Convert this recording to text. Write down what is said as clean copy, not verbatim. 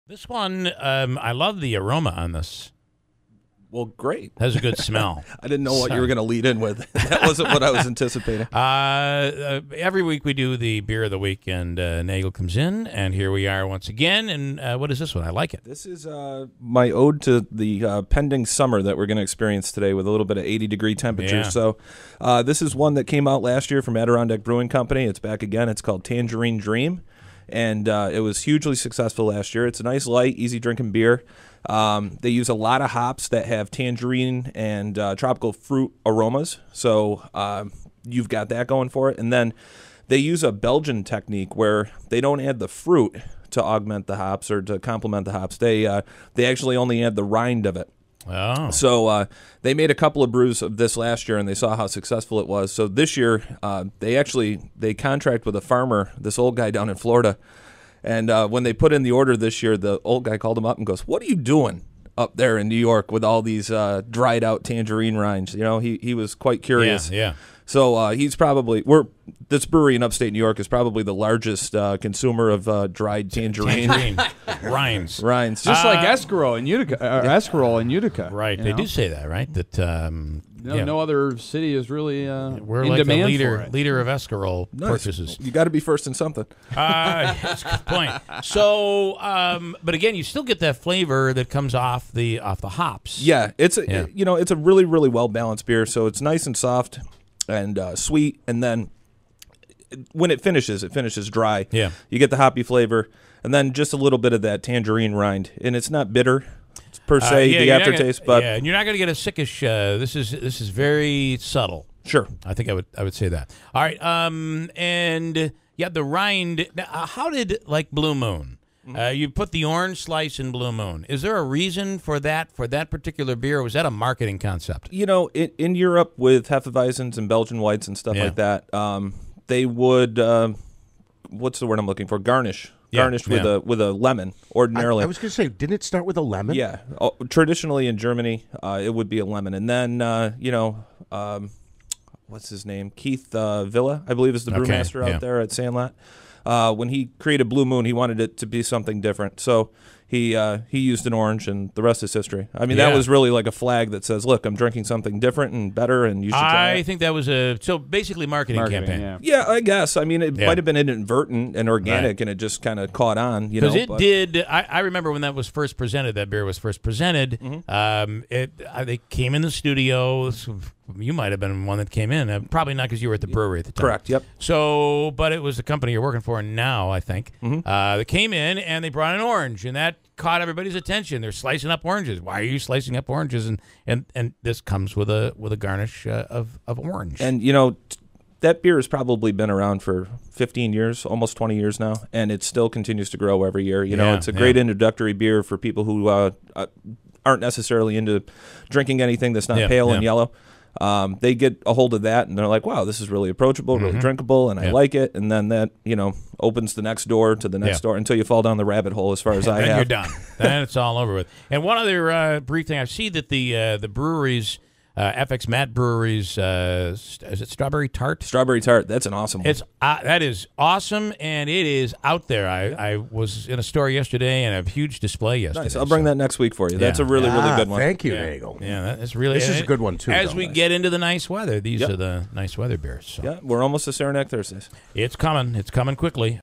This one, I love the aroma on this. Well, great. Has a good smell. I didn't know what you were going to lead in with. That wasn't what I was anticipating. Every week we do the beer of the week, and Naegele comes in, and here we are once again. And what is this one? I like it. This is my ode to the pending summer that we're going to experience today with a little bit of 80-degree temperature. Yeah. So this is one that came out last year from Adirondack Brewing Company. It's back again. It's called Tangerine Dream, and it was hugely successful last year. It's a nice, light, easy-drinking beer. They use a lot of hops that have tangerine and tropical fruit aromas, so you've got that going for it. And then they use a Belgian technique where they don't add the fruit to augment the hops or to complement the hops. They actually only add the rind of it. Oh. So they made a couple of brews of this last year, and they saw how successful it was. So this year, they contract with a farmer, this old guy down in Florida. And when they put in the order this year, the old guy called him up and goes, "What are you doing up there in New York with all these dried out tangerine rinds?" You know, he was quite curious. Yeah. So he's probably this brewery in upstate New York is probably the largest consumer of dried tangerine rinds. Just like Escarole in Utica. Right. They do say that, right? That no other city is really we're in like demand the for it. leader of Escarole Nice. purchases. You got to be first in something. That's a good point. So, but again, you still get that flavor that comes off the hops. Yeah, it's a really, really well balanced beer. So it's nice and soft and sweet, and then when it finishes dry. Yeah, you get the hoppy flavor, and then just a little bit of that tangerine rind, and it's not bitter per se, the aftertaste, but and you're not going to get a sickish. This is very subtle. Sure, I think I would say that. All right, and the rind. Now, how did Blue Moon? You put the orange slice in Blue Moon. Is there a reason for that particular beer, or was that a marketing concept? You know, in Europe with Hefeweizens and Belgian whites and stuff like that, they would what's the word I'm looking for? Garnished with a lemon ordinarily. I was going to say, didn't it start with a lemon? Yeah, traditionally in Germany, it would be a lemon, and then what's his name? Keith Villa, I believe, is the brewmaster out there at Sandlot. When he created Blue Moon, he wanted it to be something different. So he used an orange, and the rest is history. I mean, that was really like a flag that says, look, I'm drinking something different and better, and you should try it. I think that was basically marketing campaign. Yeah, I guess. I mean, it might have been inadvertent and organic, and it just kind of caught on. Because I remember when that was first presented, that beer was first presented, they came in the studio. You might have been one that came in. Probably not because you were at the brewery at the time. Correct, yep. So, but it was the company you're working for now, I think. They came in, and they brought an orange, and that caught everybody's attention. They're slicing up oranges. Why are you slicing up oranges? And this comes with a garnish of orange. And, you know, that beer has probably been around for 15 years, almost 20 years now, and it still continues to grow every year. You know, it's a great introductory beer for people who aren't necessarily into drinking anything that's not pale and yellow. They get a hold of that, and they're like, wow, this is really approachable, really drinkable, and I like it. And then that, opens the next door to the next door until you fall down the rabbit hole as far as I have. Then you're done. Then it's all over with. And one other brief thing, I see that the breweries, FX Matt Breweries, is it Strawberry Tart? Strawberry Tart, that's an awesome one. That is awesome, and it is out there. I was in a store yesterday and a huge display yesterday. Nice. I'll bring that next week for you. That's a really, really good one. Thank you, Naegele. Yeah, that is really. This is a good one too. As we get into the nice weather, these are the nice weather beers. So. Yeah, we're almost to Saranac Thursdays. It's coming. It's coming quickly.